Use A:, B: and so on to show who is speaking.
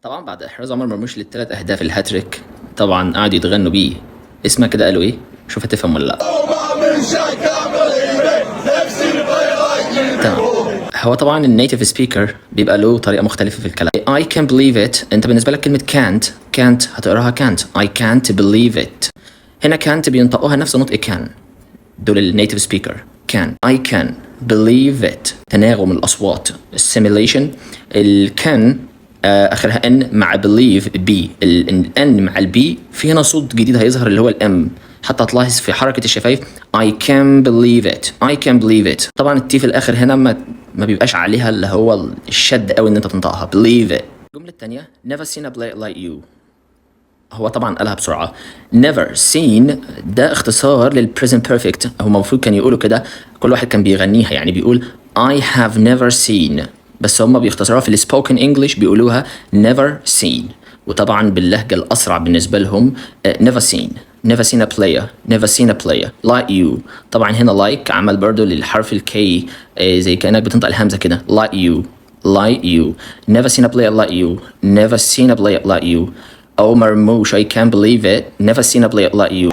A: طبعا بعد احراز عمر مرموش للثلاث اهداف الهاتريك طبعا قعدوا يتغنوا بيه. اسمها كده قالوا ايه؟ شوف هتفهم ولا لا. تمام. هو طبعا النيتيف سبيكر بيبقى له طريقه مختلفه في الكلام. I can't believe it. انت بالنسبه لك كلمه can't هتقراها can't. I can't believe it. هنا can't بينطقوها نفس نطق can. دول النيتيف سبيكر. I can believe it. تناغم الاصوات السيميليشن. الكان اخرها ان مع believe بي. الان مع البي في هنا صوت جديد هيظهر اللي هو الام. حتى هتلاحظ في حركه الشفايف I can believe it. طبعا التي في الاخر هنا ما بيبقاش عليها اللي هو الشد قوي ان انت تنطقها believe it. الجمله الثانيه never seen a play like you. هو طبعا قالها بسرعه. never seen ده اختصار للpresent perfect. هو المفروض كان يقولوا كده، كل واحد كان بيغنيها يعني بيقول I have never seen، بس هم بيختصروها في السبوكن انجلش بيقولوها never seen. وطبعا باللهجه الاسرع بالنسبه لهم never seen a player like you. طبعا هنا like عمل برضو للحرف الكي زي كانك بتنطق الهمزه كده like you. never seen a player like you. Oh مرموش I can't believe it. never seen a player like you.